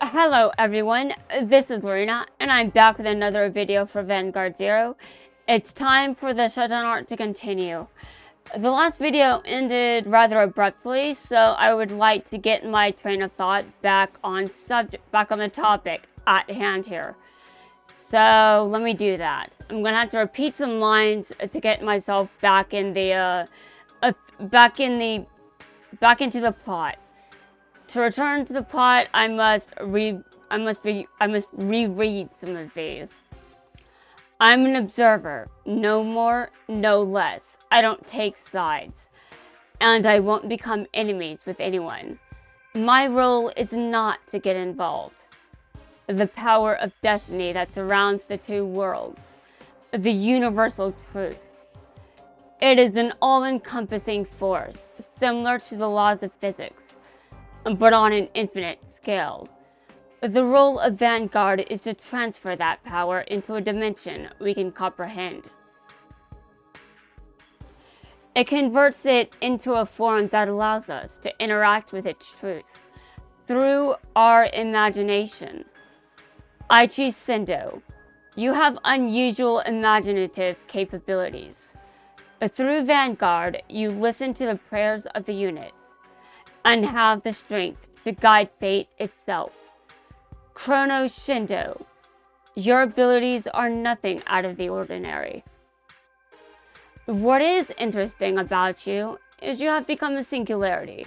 Hello everyone, this is Lorena, and I'm back with another video for Vanguard Zero. It's time for the Shutdown Arc to continue. The last video ended rather abruptly, so I would like to get my train of thought back on the topic at hand here. So let me do that. I'm gonna have to repeat some lines to get myself back into the plot. To return to the plot, I must reread some of these. I'm an observer, no more, no less. I don't take sides, and I won't become enemies with anyone. My role is not to get involved. The power of destiny that surrounds the two worlds, the universal truth. It is an all-encompassing force, similar to the laws of physics, but on an infinite scale. The role of Vanguard is to transfer that power into a dimension we can comprehend. It converts it into a form that allows us to interact with its truth through our imagination. I choose Sendo. You have unusual imaginative capabilities. Through Vanguard, you listen to the prayers of the unit and have the strength to guide fate itself. Chrono Shindo, your abilities are nothing out of the ordinary. What is interesting about you is you have become a singularity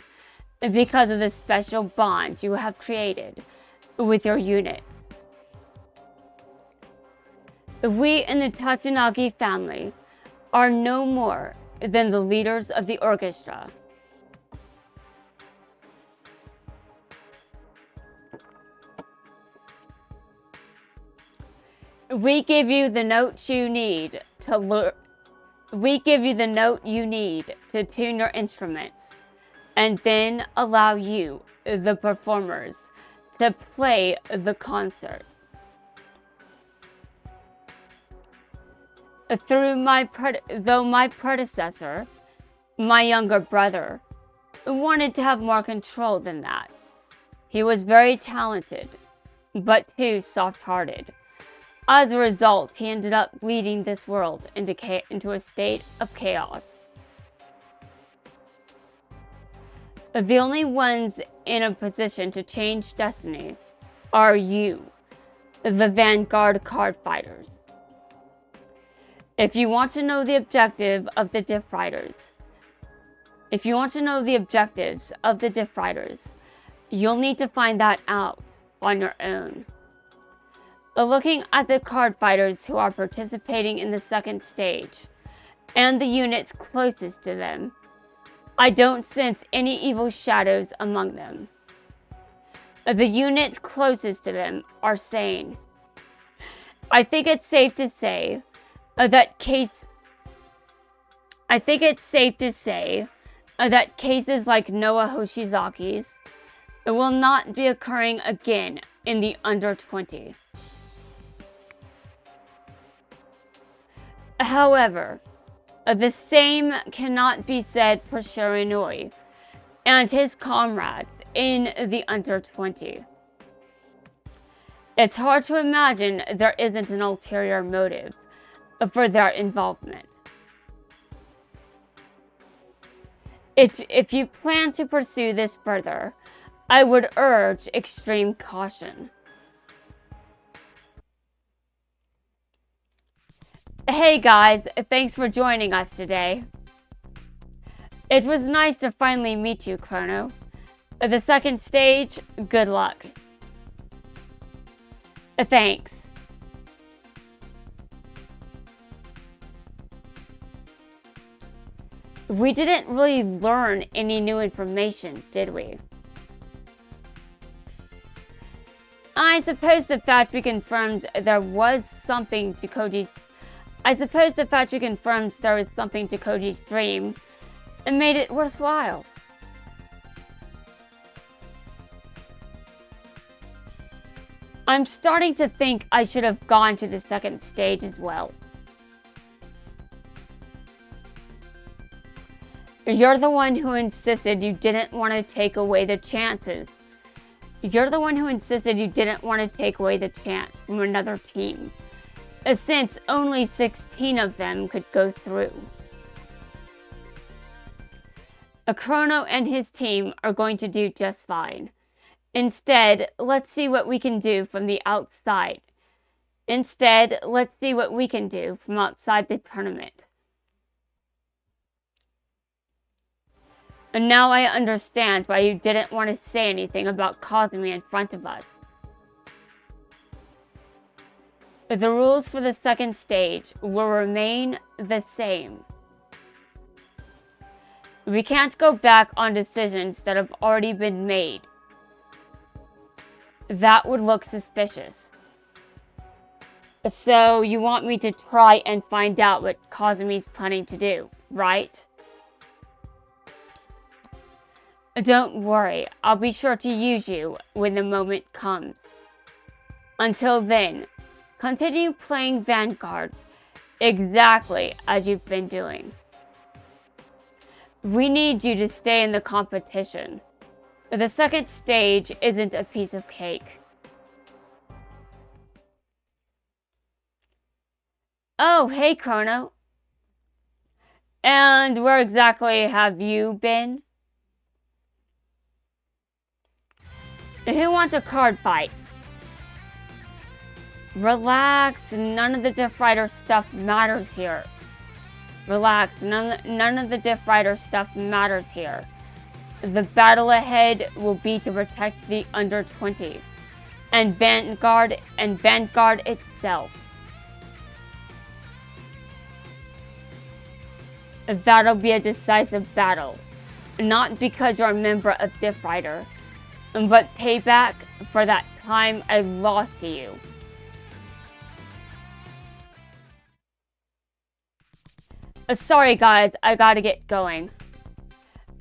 because of the special bond you have created with your unit. We in the Tatsunagi family are no more than the leaders of the orchestra. We give you the notes you need to tune your instruments, and then allow you, the performers, to play the concert. Though my predecessor, my younger brother, wanted to have more control than that. He was very talented, but too soft-hearted. As a result, he ended up leading this world into a state of chaos. The only ones in a position to change destiny are you, the Vanguard card fighters. If you want to know the objective of the Diff Riders, you'll need to find that out on your own. Looking at the card fighters who are participating in the second stage, and the units closest to them, I don't sense any evil shadows among them. The units closest to them are sane. I think it's safe to say that cases like Noah Hoshizaki's will not be occurring again in the under 20. However, the same cannot be said for Shiranui and his comrades in the under 20. It's hard to imagine there isn't an ulterior motive for their involvement. If you plan to pursue this further, I would urge extreme caution. Hey guys, thanks for joining us today. It was nice to finally meet you, Chrono. The second stage, good luck. Thanks. We didn't really learn any new information, did we? I suppose the fact we confirmed there was something to Koji's dream and made it worthwhile. I'm starting to think I should have gone to the second stage as well. You're the one who insisted you didn't want to take away the chances. You're the one who insisted you didn't want to take away the chance from another team, since only 16 of them could go through. Chrono and his team are going to do just fine. Instead, let's see what we can do from the outside. Instead, let's see what we can do from outside the tournament. And now I understand why you didn't want to say anything about Kazumi in front of us. The rules for the second stage will remain the same. We can't go back on decisions that have already been made. That would look suspicious. So you want me to try and find out what Kazumi's planning to do, right? Don't worry, I'll be sure to use you when the moment comes. Until then, continue playing Vanguard exactly as you've been doing. We need you to stay in the competition. The second stage isn't a piece of cake. Oh, hey Chrono. And where exactly have you been? Who wants a card fight? Relax, none of the Diff Rider stuff matters here. Relax, none of the Diff Rider stuff matters here. The battle ahead will be to protect the under 20 and Vanguard itself. That'll be a decisive battle, not because you're a member of Diff Rider, but payback for that time I lost to you. Sorry guys, I gotta get going.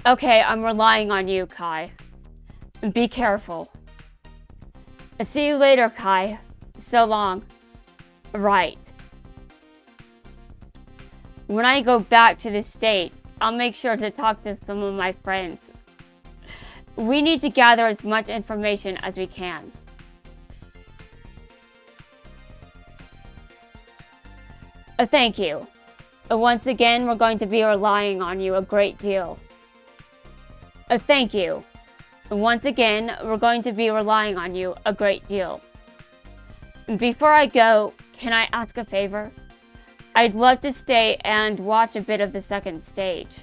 Okay, I'm relying on you, Kai. Be careful. See you later, Kai. So long. Right. When I go back to the state, I'll make sure to talk to some of my friends. We need to gather as much information as we can. Thank you. Once again, we're going to be relying on you a great deal. Thank you. Once again, we're going to be relying on you a great deal. Before I go, can I ask a favor? I'd love to stay and watch a bit of the second stage.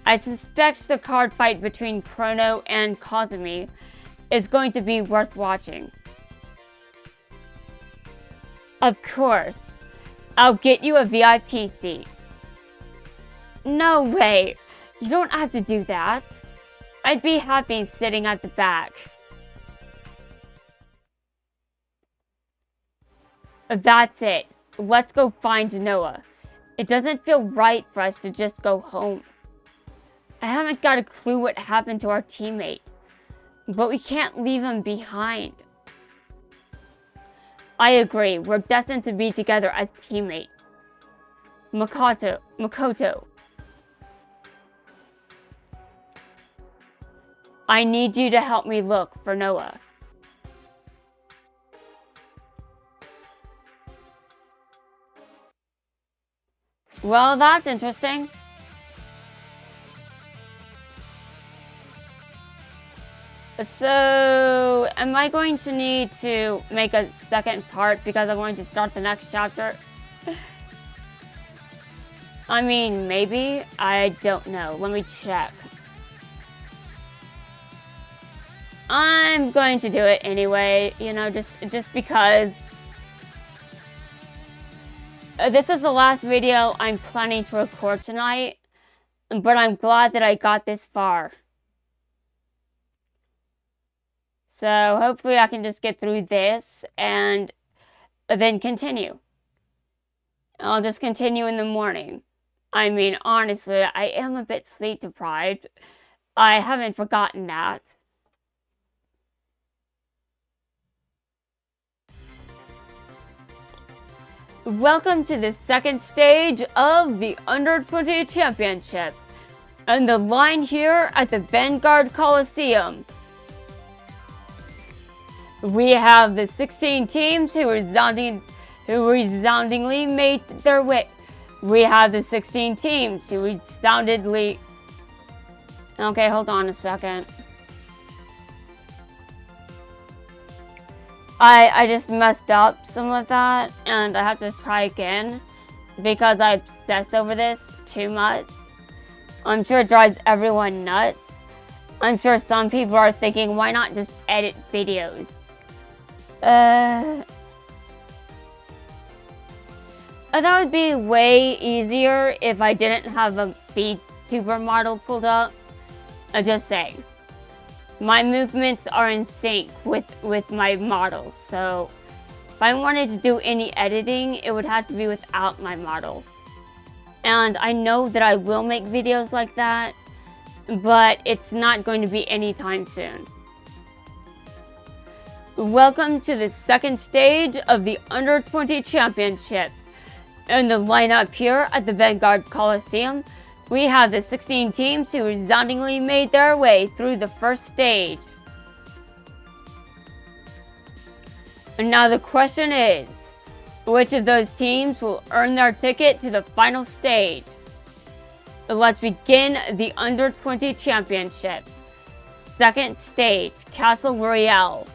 I suspect the card fight between Chrono and Kazumi is going to be worth watching. Of course. I'll get you a VIP seat. No way. You don't have to do that. I'd be happy sitting at the back. That's it. Let's go find Noah. It doesn't feel right for us to just go home. I haven't got a clue what happened to our teammate, but we can't leave him behind. I agree, we're destined to be together as teammates. Makoto. I need you to help me look for Noah. Well, that's interesting. So, am I going to need to make a second part because I'm going to start the next chapter? I mean, maybe. I don't know. Let me check. I'm going to do it anyway, you know, just because. This is the last video I'm planning to record tonight, but I'm glad that I got this far. So hopefully I can just get through this and then continue. I'll just continue in the morning. I mean, honestly, I am a bit sleep deprived. I haven't forgotten that. Welcome to the second stage of the Under 20 Championship. And the line here at the Vanguard Coliseum, we have the 16 teams who resoundingly made their way. We have the 16 teams who resoundingly... Okay, hold on a second. I just messed up some of that, and I have to try again because I obsess over this too much. I'm sure it drives everyone nuts. I'm sure some people are thinking, why not just edit videos? That would be way easier if I didn't have a VTuber model pulled up. I'm just saying. My movements are in sync with my models, so if I wanted to do any editing, it would have to be without my model. And I know that I will make videos like that, but it's not going to be anytime soon. Welcome to the second stage of the Under 20 Championship. In the lineup here at the Vanguard Coliseum, we have the 16 teams who resoundingly made their way through the first stage. And now the question is, which of those teams will earn their ticket to the final stage? Let's begin the Under 20 Championship. Second stage, Castle Royale.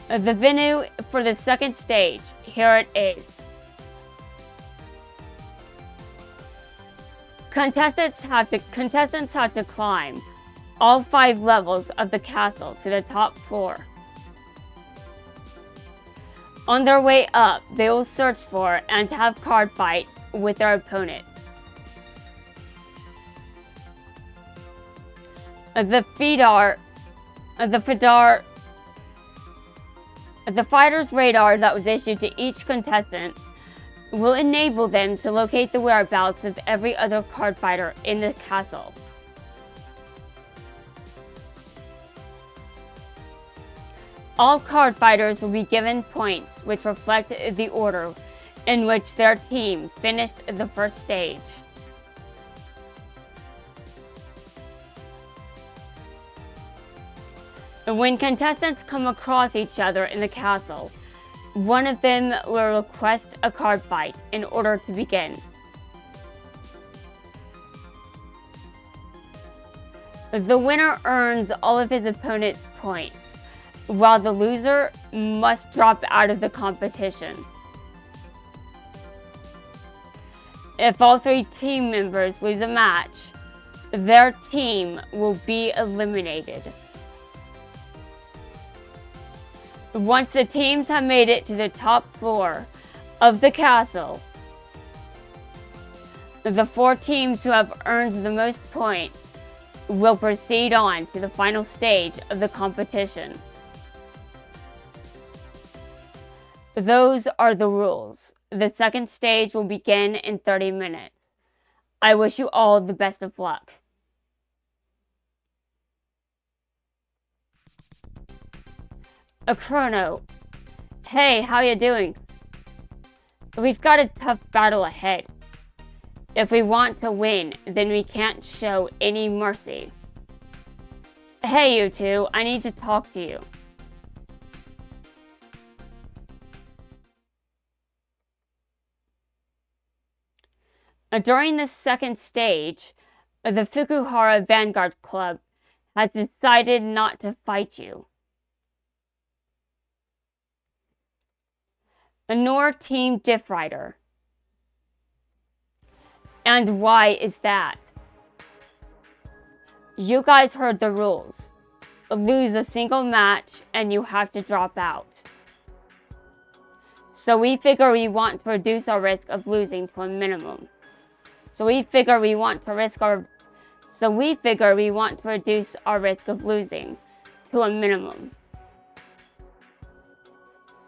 The venue for the second stage, here it is. Contestants have to climb all 5 levels of the castle to the top floor. On their way up, they will search for and have card fights with their opponent. The fighter's radar that was issued to each contestant will enable them to locate the whereabouts of every other card fighter in the castle. All card fighters will be given points which reflect the order in which their team finished the first stage. When contestants come across each other in the castle, one of them will request a card fight in order to begin. The winner earns all of his opponent's points, while the loser must drop out of the competition. If all 3 team members lose a match, their team will be eliminated. Once the teams have made it to the top floor of the castle, the 4 teams who have earned the most points will proceed on to the final stage of the competition. Those are the rules. The second stage will begin in 30 minutes. I wish you all the best of luck. A Chrono. Hey, how you doing? We've got a tough battle ahead. If we want to win, then we can't show any mercy. Hey, you two, I need to talk to you. During the second stage, the Fukuhara Vanguard Club has decided not to fight you. Nor Team Diff Rider. And why is that? You guys heard the rules. Lose a single match and you have to drop out. So we figure we want to reduce our risk of losing to a minimum. So we figure we want to reduce our risk of losing to a minimum.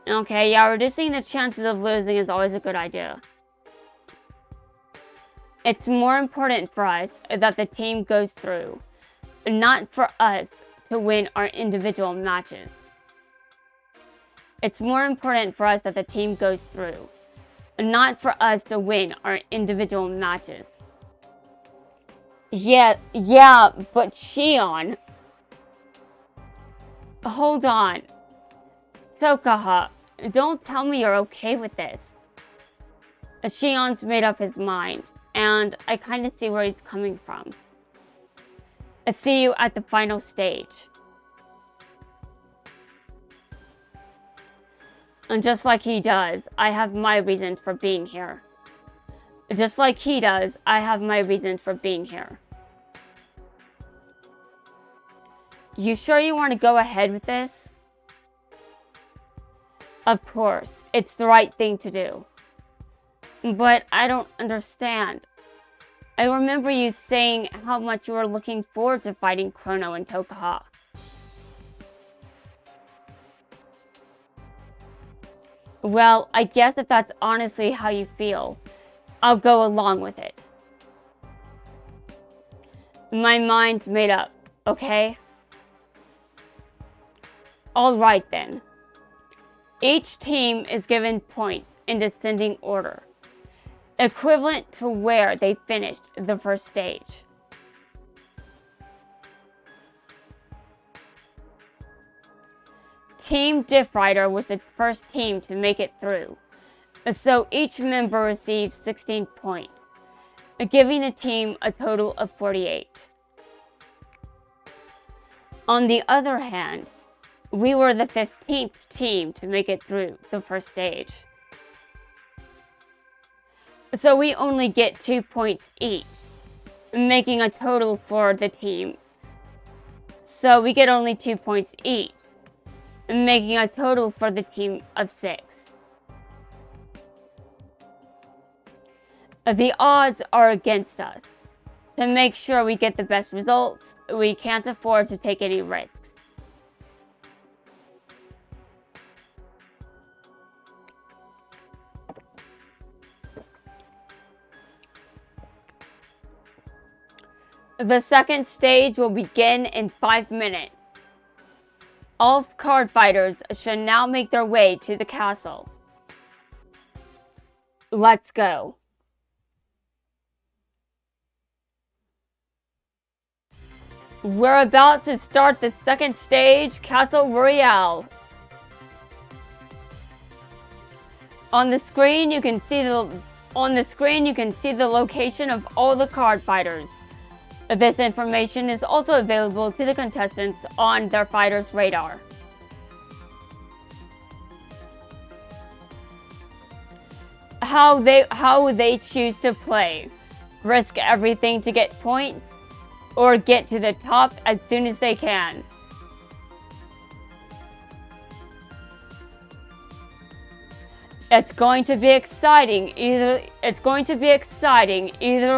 Okay, yeah, reducing the chances of losing is always a good idea. It's more important for us that the team goes through, not for us to win our individual matches. It's more important for us that the team goes through, not for us to win our individual matches. Yeah, but Shion. Hold on. Tokaha, don't tell me you're okay with this. Shion's made up his mind, and I kind of see where he's coming from. I see you at the final stage. And just like he does, I have my reasons for being here. Just like he does, I have my reasons for being here. You sure you want to go ahead with this? Of course, it's the right thing to do. But I don't understand. I remember you saying how much you were looking forward to fighting Chrono and Tokaha. Well, I guess if that's honestly how you feel, I'll go along with it. My mind's made up, okay? Alright then. Each team is given points in descending order, equivalent to where they finished the first stage. Team Diff Rider was the first team to make it through, so each member received 16 points, giving the team a total of 48. On the other hand, we were the 15th team to make it through the first stage. So we only get 2 points each, making a total for the team. So we get only 2 points each, making a total for the team of 6. The odds are against us. To make sure we get the best results, we can't afford to take any risks. The second stage will begin in 5 minutes. All card fighters should now make their way to the castle. Let's go. We're about to start the second stage, Castle Royale. On the screen you can see the location of all the card fighters. This information is also available to the contestants on their fighter's radar. How they choose to play. Risk everything to get points, or get to the top as soon as they can. It's going to be exciting either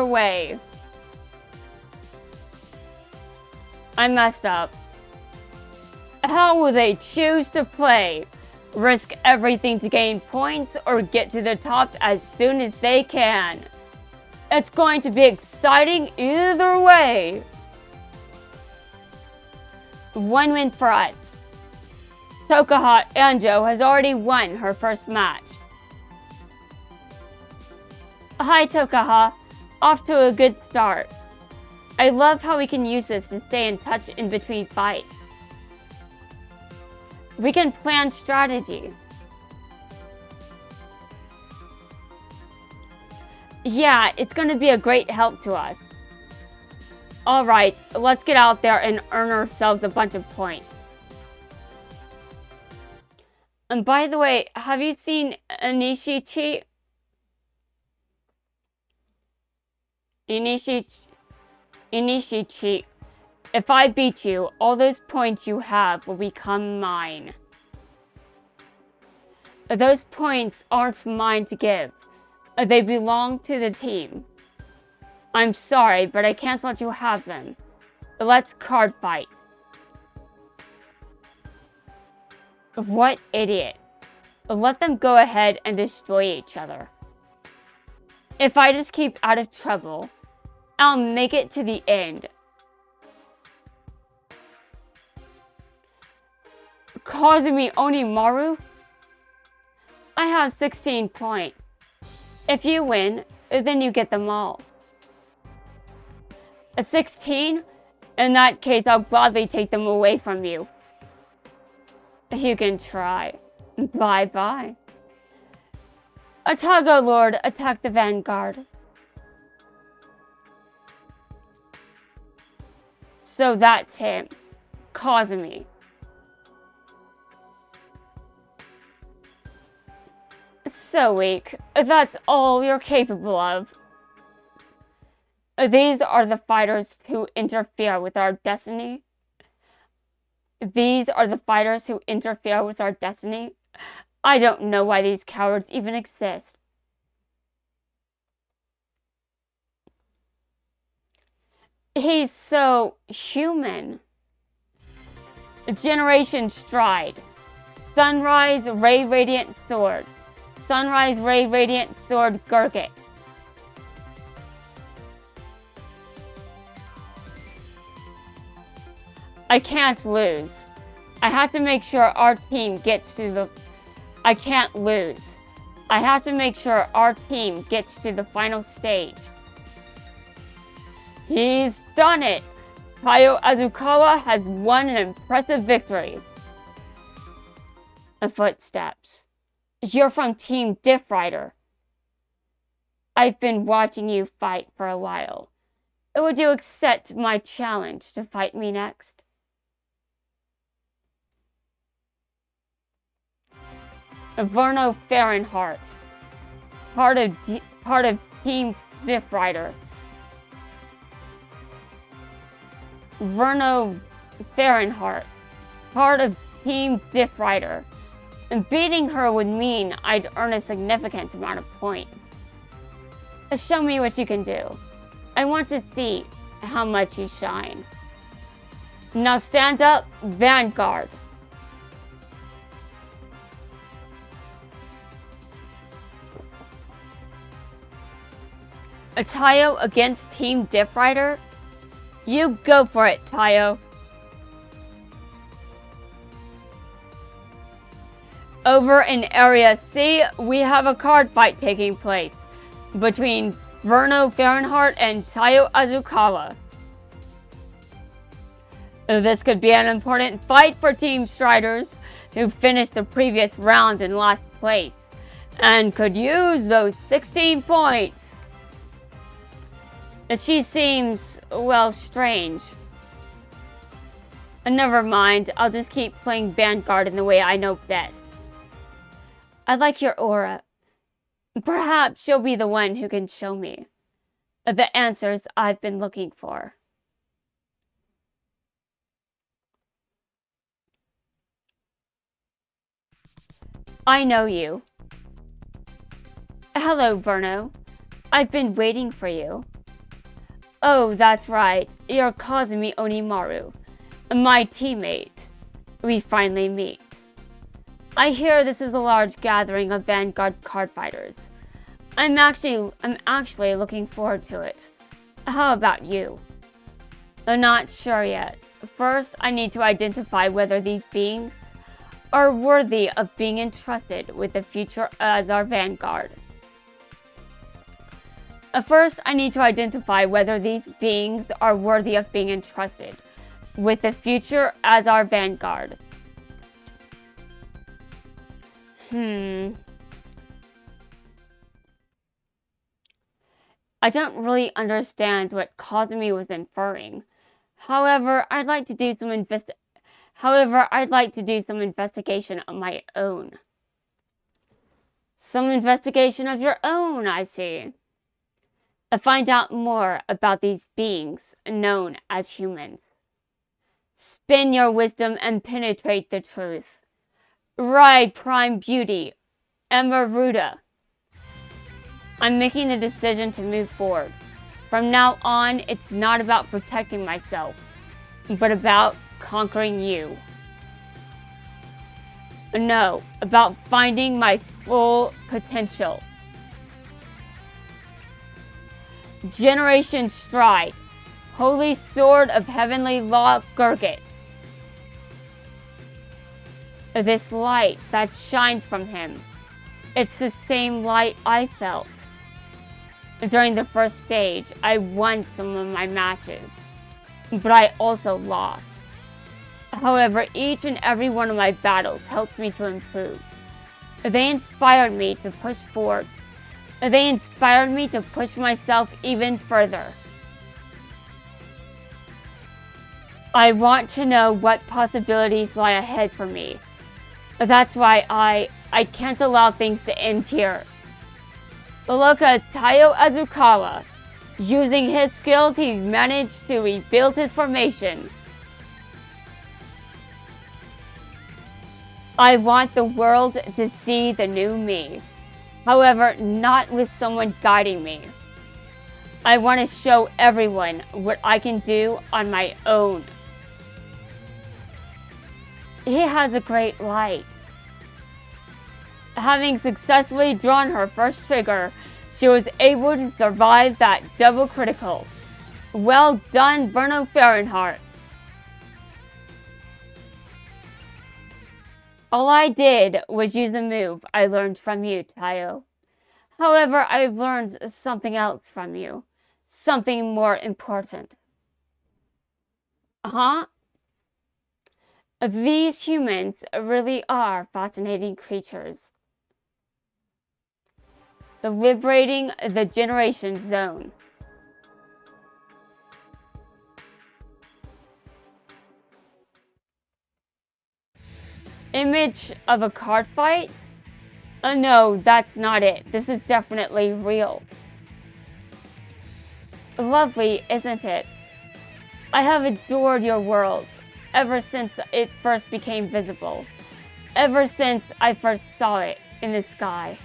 way. I messed up. How will they choose to play? Risk everything to gain points or get to the top as soon as they can. It's going to be exciting either way. One win for us. Tokaha Anjo has already won her first match. Hi Tokaha, off to a good start. I love how we can use this to stay in touch in between fights. We can plan strategy. Yeah, it's going to be a great help to us. Alright, let's get out there and earn ourselves a bunch of points. And by the way, have you seen Inishichi? Inishichi, if I beat you, all those points you have will become mine. Those points aren't mine to give. They belong to the team. I'm sorry, but I can't let you have them. Let's card fight. What idiot. Let them go ahead and destroy each other. If I just keep out of trouble, I'll make it to the end. Kazumi Onimaru? I have 16 points. If you win, then you get them all. A 16? In that case, I'll gladly take them away from you. You can try. Bye-bye. Atago Lord, attack the vanguard. So that's him. Kazumi. So weak. That's all you're capable of. These are the fighters who interfere with our destiny. These are the fighters who interfere with our destiny. I don't know why these cowards even exist. He's so human. Generation Stride. Sunrise Ray Radiant Sword. Sunrise Ray Radiant Sword Gurgit. I can't lose. I have to make sure our team gets to the... I can't lose. I have to make sure our team gets to the final stage. He's done it! Tayo Azukawa has won an impressive victory. Footsteps. You're from Team Diff Rider. I've been watching you fight for a while. Would you accept my challenge to fight me next? Verno Fahrenheit, part of Team Diff Rider. Verno Fahrenheit, part of Team Diff Rider. And beating her would mean I'd earn a significant amount of points. Show me what you can do. I want to see how much you shine. Now stand up, Vanguard. Tayo against Team Diff Rider? You go for it, Tayo. Over in Area C, we have a card fight taking place between Verno Fahrenheit and Tayo Azukawa. This could be an important fight for Team Striders, who finished the previous round in last place, and could use those 16 points. She seems, well, strange. Never mind, I'll just keep playing Vanguard in the way I know best. I like your aura. Perhaps you'll be the one who can show me the answers I've been looking for. I know you. Hello, Verno. I've been waiting for you. Oh, that's right. You're Kazumi Onimaru, my teammate. We finally meet. I hear this is a large gathering of Vanguard card fighters. I'm actually looking forward to it. How about you? I'm not sure yet. First, I need to identify whether these beings are worthy of being entrusted with the future as our Vanguard. First, I need to identify whether these beings are worthy of being entrusted with the future as our Vanguard. I don't really understand what Kazumi was inferring. However, I'd like to do some investigation on my own. Some investigation of your own, I see. Find out more about these beings known as humans. Spin your wisdom and penetrate the truth. Ride Prime Beauty, Emeruda. I'm making the decision to move forward. From now on, it's not about protecting myself, but about conquering you. No, about finding my full potential. Generation Stride, Holy Sword of Heavenly Law Gurgit. This light that shines from him, it's the same light I felt. During the first stage, I won some of my matches, but I also lost. However, each and every one of my battles helped me to improve. They inspired me to push forward. They inspired me to push myself even further. I want to know what possibilities lie ahead for me. That's why I can't allow things to end here. Look at Taiyo Azukawa. Using his skills, he managed to rebuild his formation. I want the world to see the new me. However, not with someone guiding me. I want to show everyone what I can do on my own. He has a great light. Having successfully drawn her first trigger, she was able to survive that double critical. Well done, Bruno Fahrenheit. All I did was use a move I learned from you, Taiyo. However, I've learned something else from you. Something more important. Huh? These humans really are fascinating creatures. Liberating the Generation Zone. Image of a card fight? No, that's not it. This is definitely real. Lovely, isn't it? I have adored your world ever since it first became visible. Ever since I first saw it in the sky.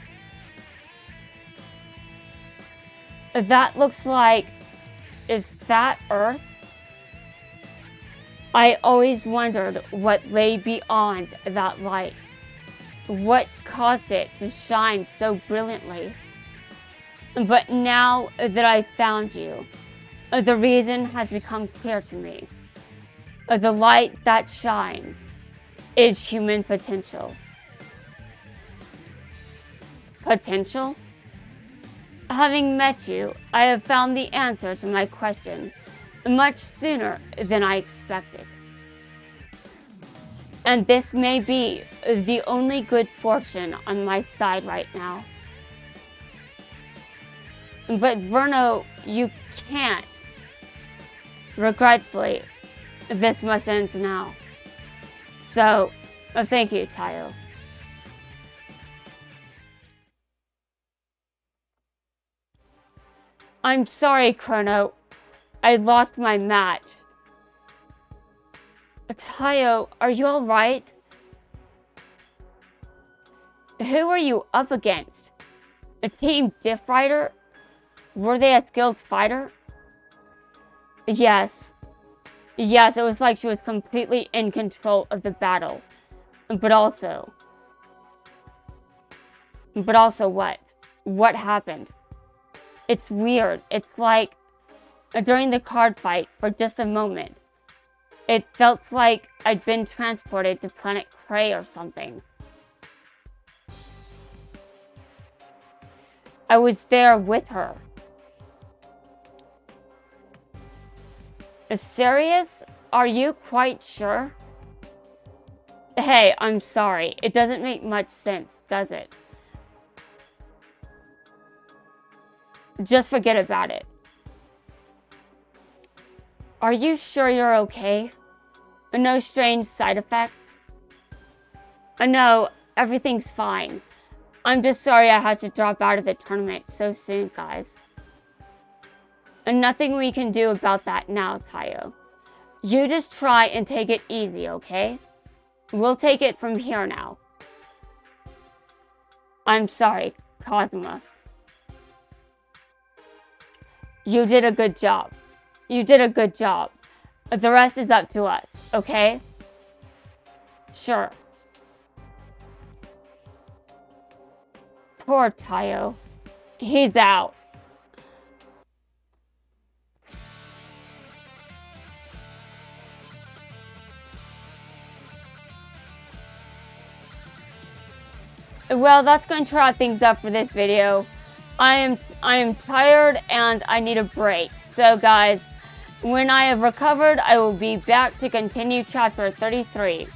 That looks like... Is that Earth? I always wondered what lay beyond that light. What caused it to shine so brilliantly? But now that I've found you, the reason has become clear to me. The light that shines is human potential. Potential? Having met you, I have found the answer to my question much sooner than I expected. And this may be the only good fortune on my side right now. But Verno, you can't. Regretfully, this must end now. So, thank you, Taiyo. I'm sorry, Chrono. I lost my match. Taiyo, are you alright? Who are you up against? A team Diff Rider? Were they a skilled fighter? Yes. Yes, it was like she was completely in control of the battle. But also what? What happened? It's weird. It's like during the card fight for just a moment. It felt like I'd been transported to Planet Cray or something. I was there with her. Serious? Are you quite sure? Hey, I'm sorry. It doesn't make much sense, does it? Just forget about it. Are you sure you're okay? No strange side effects? No, everything's fine. I'm just sorry I had to drop out of the tournament so soon, guys. And nothing we can do about that now, Taiyo. You just try and take it easy, okay? We'll take it from here now. I'm sorry, Kazuma. You did a good job. You did a good job. The rest is up to us, okay? Sure. Poor Taiyo. He's out. Well, that's going to wrap things up for this video. I am tired and I need a break. So guys, when I have recovered, I will be back to continue chapter 33.